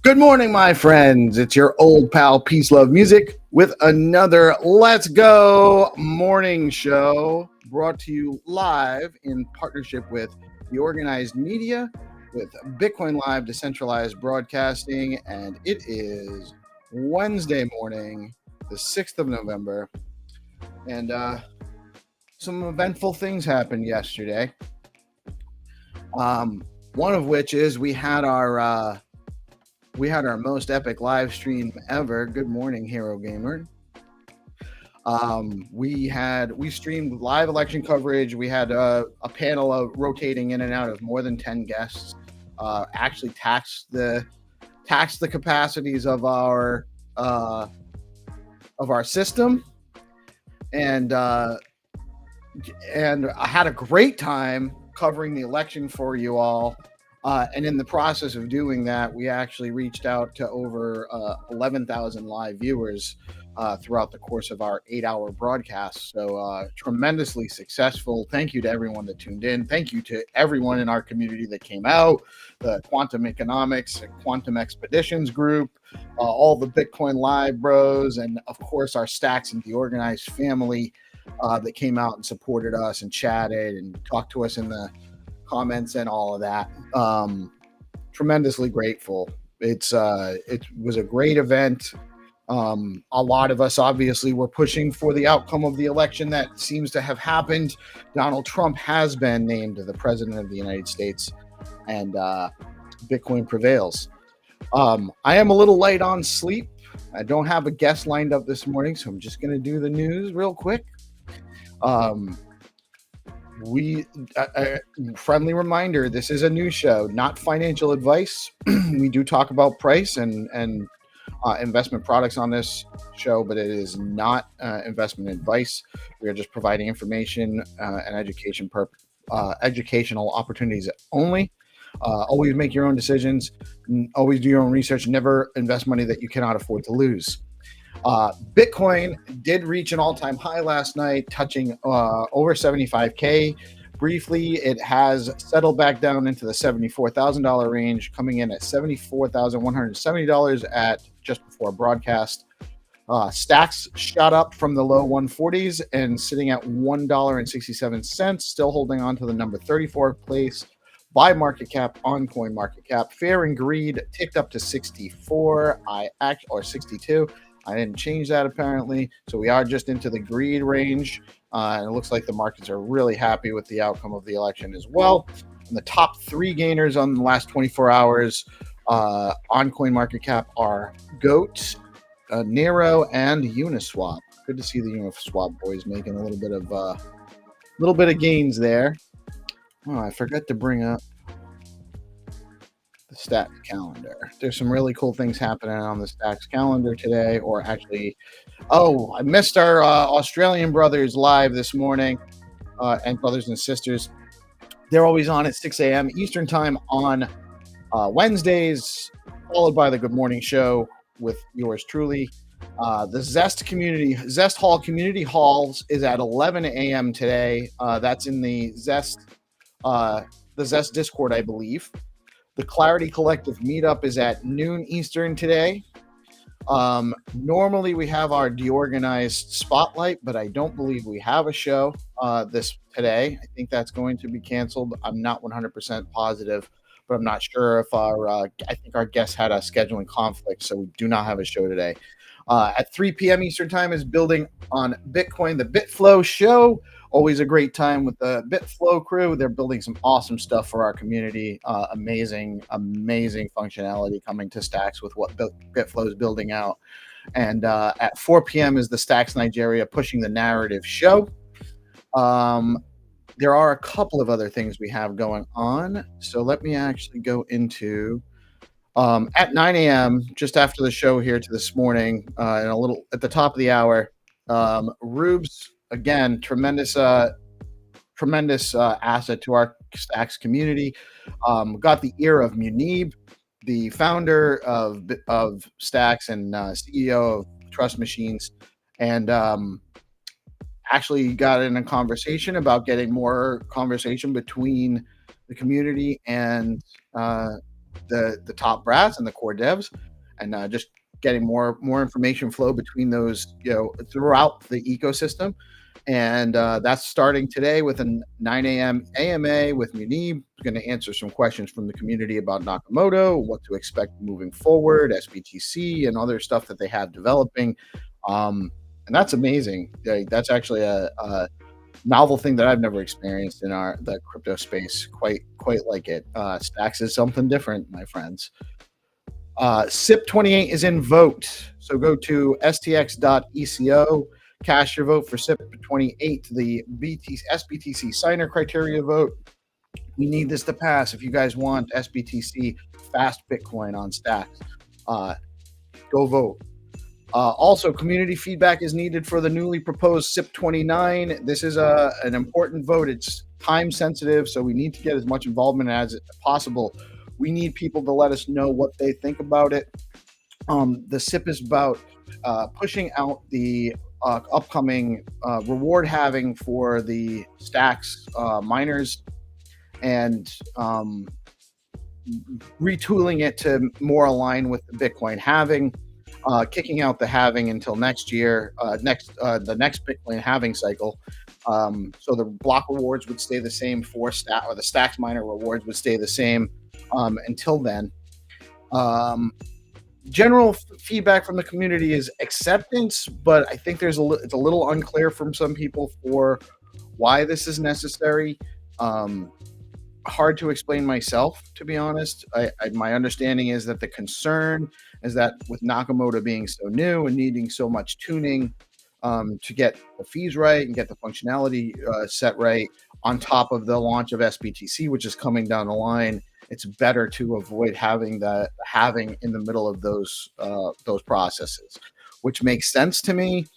Good morning, my friends. It's your old pal Peace Love Music with another Let's Go morning show brought to you live in partnership with DeOrganized Media with Bitcoin Live Decentralized Broadcasting. And it is Wednesday morning, the 6th of November. And some eventful things happened yesterday. One of which is we had our most epic live stream ever. Good morning, Hero Gamer. We streamed live election coverage. We had a panel of rotating in and out of more than 10 guests. Actually taxed the capacities of our system, and I had a great time covering the election for you all. And in the process of doing that, we actually reached out to over 11,000 live viewers throughout the course of our 8-hour broadcast. So tremendously successful. Thank you to everyone that tuned in. Thank you to everyone in our community that came out, the Quantum Economics, Quantum Expeditions group, all the Bitcoin Live bros, and of course our Stacks and DeOrganized family that came out and supported us and chatted and talked to us in the comments and all of that. Tremendously grateful. It was a great event. A lot of us obviously were pushing for the outcome of the election that seems to have happened. Donald Trump has been named the president of the United States, and Bitcoin prevails. I am a little light on sleep. I don't have a guest lined up this morning, so I'm just going to do the news real quick. Friendly reminder, this is a news show, not financial advice. We do talk about price and investment products on this show, but it is not investment advice. We are just providing information and educational opportunities only. Always make your own decisions. Always do your own research. Never invest money that you cannot afford to lose. Bitcoin did reach an all-time high last night, touching over 75K. Briefly, it has settled back down into the $74,000 range, coming in at $74,170 at just before broadcast. Stacks shot up from the low 140s and sitting at $1.67, still holding on to the number 34 place by market cap on coin market cap. Fear and greed ticked up to 64 or 62. I didn't change that apparently. So we are just into the greed range. And it looks like the markets are really happy with the outcome of the election as well. And the top three gainers on the last 24 hours on CoinMarketCap are GOAT, Nero, and Uniswap. Good to see the Uniswap boys making a little bit of gains there. Oh, I forgot to bring up the Stacks calendar. There's some really cool things happening on the Stacks calendar today, or actually, I missed our Australian brothers live this morning, and brothers and sisters. They're always on at 6 a.m. Eastern time on Wednesdays, followed by the Good Morning Show with yours truly. The Zest Hall Community Halls is at 11 a.m. today. That's in the Zest Discord, I believe. The Clarity Collective meetup is at noon Eastern today. Normally we have our DeOrganized Spotlight, but I don't believe we have a show this today. I think that's going to be canceled. I'm not 100% positive, but I'm not sure if I think our guest had a scheduling conflict, so we do not have a show today. At 3 p.m. Eastern time is Building on Bitcoin, the BitFlow show. Always a great time with the BitFlow crew. They're building some awesome stuff for our community. Amazing functionality coming to Stacks with what BitFlow is building out. And at 4 p.m. is the Stacks Nigeria Pushing the Narrative show. There are a couple of other things we have going on. So let me actually go into at 9 a.m., just after the show here to this morning, and a little at the top of the hour, Rubes. Again, tremendous asset to our Stacks community. Got the ear of Munib, the founder of Stacks and CEO of Trust Machines, and actually got in a conversation about getting more conversation between the community and the top brass and the core devs, and just getting more information flow between those, throughout the ecosystem. And that's starting today with a 9 a.m. AMA with Munib. Going to answer some questions from the community about Nakamoto, what to expect moving forward, SBTC, and other stuff that they have developing. And that's amazing. That's actually a novel thing that I've never experienced in the crypto space. Quite like it. Stacks is something different, my friends. SIP28 is in vote, so go to stx.eco. Cast your vote for SIP28, the SBTC signer criteria vote. We need this to pass. If you guys want SBTC fast Bitcoin on Stacks, go vote. Also, community feedback is needed for the newly proposed SIP29. This is an important vote. It's time sensitive, so we need to get as much involvement as possible. We need people to let us know what they think about it. The SIP is about pushing out the upcoming reward halving for the Stacks miners, and retooling it to more align with the Bitcoin halving, kicking out the halving until next year, the next Bitcoin halving cycle. So the block rewards would stay the same for the Stacks miner rewards would stay the same until then. General feedback from the community is acceptance, but I think it's a little unclear from some people for why this is necessary. Hard to explain myself, to be honest. My understanding is that the concern is that with Nakamoto being so new and needing so much tuning to get the fees right and get the functionality set right, on top of the launch of SBTC, which is coming down the line, it's better to avoid having the halving in the middle of those processes, which makes sense to me.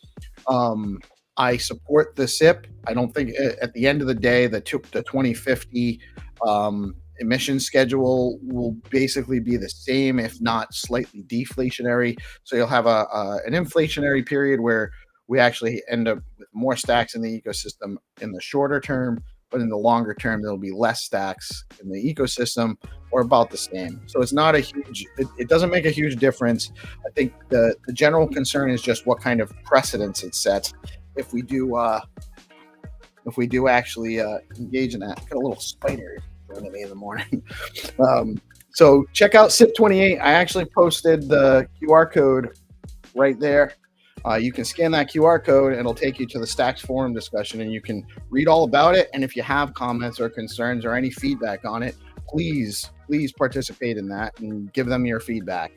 I support the SIP. I don't think at the end of the day, the 2050 emission schedule will basically be the same, if not slightly deflationary. So you'll have an inflationary period where we actually end up with more stacks in the ecosystem in the shorter term, but in the longer term, there'll be less stacks in the ecosystem, or about the same. So it's not it doesn't make a huge difference. I think the general concern is just what kind of precedence it sets if we do actually engage in that. Got a little spider running me in the morning. So check out SIP28. I actually posted the QR code right there. You can scan that QR code and it'll take you to the Stacks forum discussion, and you can read all about it. And if you have comments or concerns or any feedback on it, please participate in that and give them your feedback.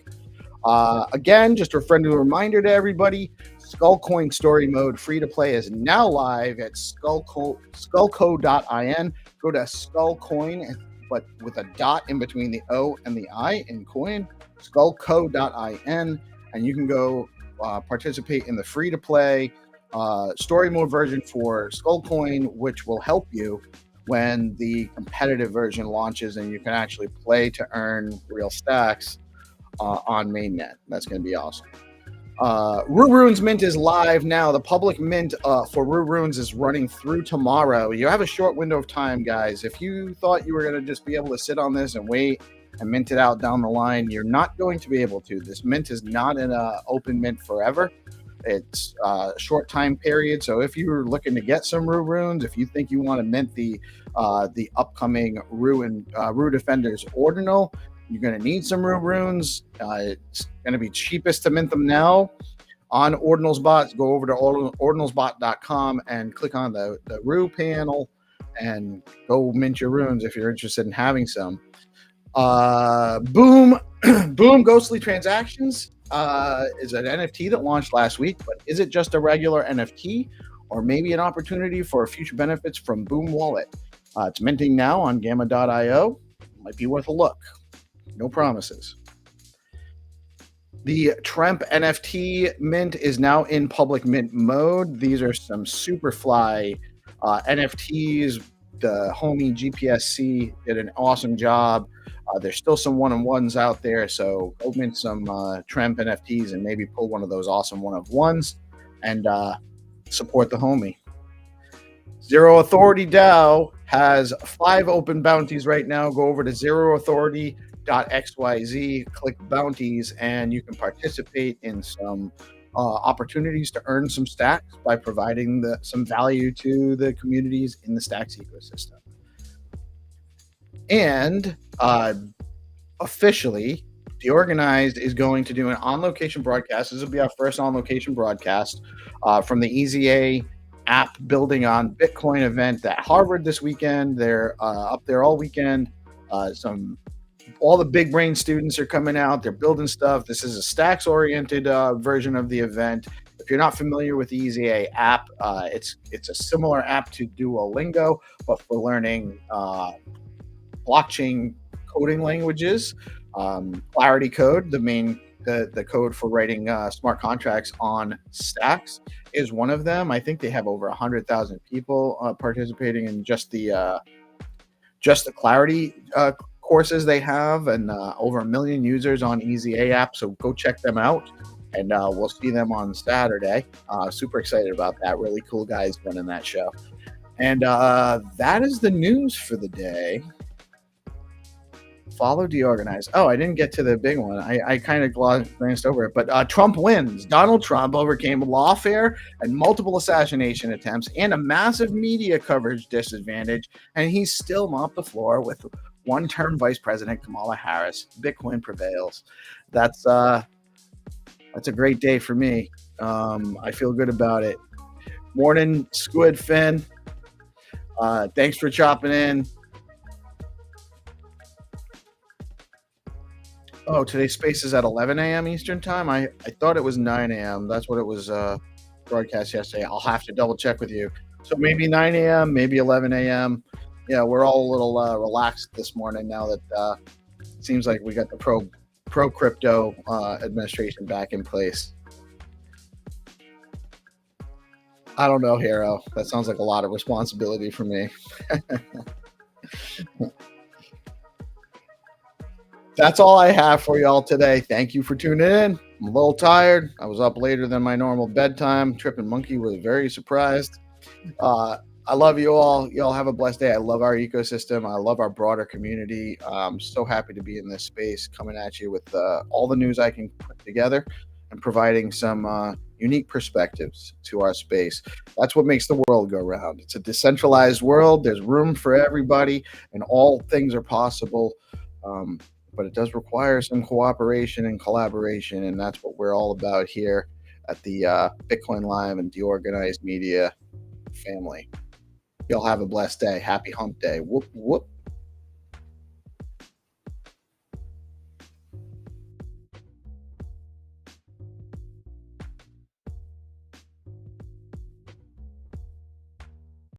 Again, just a friendly reminder to everybody, Skullcoin Story Mode free to play is now live at skullco.in. Go to Skullcoin, but with a dot in between the O and the I in coin, skullco.in, and you can go participate in the free-to-play story mode version for Skullcoin, which will help you when the competitive version launches and you can actually play to earn real stacks on mainnet. That's going to be awesome. Rue Runes Mint is live now. The public mint for Rue Runes is running through tomorrow. You have a short window of time, guys. If you thought you were going to just be able to sit on this and wait and mint it out down the line, you're not going to be able to. This mint is not in an open mint forever. It's a short time period. So if you're looking to get some Rue Runes, if you think you want to mint the upcoming Rue Defenders Ordinal, you're going to need some Rue Runes. It's going to be cheapest to mint them now on Ordinalsbot. Go over to ordinalsbot.com and click on the Rue panel and go mint your runes if you're interested in having some. Boom Ghostly Transactions is an NFT that launched last week, but is it just a regular NFT or maybe an opportunity for future benefits from Boom Wallet? It's minting now on gamma.io. Might be worth a look. No promises. The Tremp NFT mint is now in public mint mode. These are some super fly NFTs. The homie GPSC did an awesome job. There's still some one-on-ones out there, so go mint some Tremp NFTs and maybe pull one of those awesome one-of-ones and support the homie. Zero Authority DAO has 5 open bounties right now. Go over to zeroauthority.io stackslink.xyz, click bounties, and you can participate in some opportunities to earn some stacks by providing some value to the communities in the stacks ecosystem. And officially, DeOrganized is going to do an on-location broadcast. This will be our first on-location broadcast from the EZA app building on Bitcoin event at Harvard this weekend. They're up there all weekend. All the big brain students are coming out. They're building stuff. This is a stacks-oriented version of the event. If you're not familiar with the EZA app, it's a similar app to Duolingo, but for learning blockchain coding languages. Clarity Code, the code for writing smart contracts on stacks, is one of them. I think they have over 100,000 people participating in just the Clarity courses they have, and over 1 million users on EZA app. So go check them out, and we'll see them on Saturday. Super excited about that. Really cool guys running that show. And that is the news for the day. Follow DeOrganized. Oh, I didn't get to the big one. I kind of glanced over it. But Trump wins. Donald Trump overcame lawfare and multiple assassination attempts and a massive media coverage disadvantage, and he's still mopped the floor with one-term Vice President Kamala Harris. Bitcoin prevails. That's a great day for me. I feel good about it. Morning, Squid Finn. Thanks for chopping in. Oh, today's space is at 11 a.m. Eastern time. I thought it was 9 a.m. That's what it was broadcast yesterday. I'll have to double check with you. So maybe 9 a.m., maybe 11 a.m. Yeah, we're all a little relaxed this morning now that it seems like we got the pro crypto administration back in place. I don't know, Hero. That sounds like a lot of responsibility for me. That's all I have for y'all today. Thank you for tuning in. I'm a little tired. I was up later than my normal bedtime. Tripping Monkey was very surprised. I love you all. Y'all have a blessed day. I love our ecosystem. I love our broader community. I'm so happy to be in this space, coming at you with all the news I can put together and providing some unique perspectives to our space. That's what makes the world go round. It's a decentralized world. There's room for everybody, and all things are possible. But it does require some cooperation and collaboration, and that's what we're all about here at the Bitcoin Live and DeOrganized Media family. Y'all have a blessed day. Happy Hump Day. Whoop, whoop.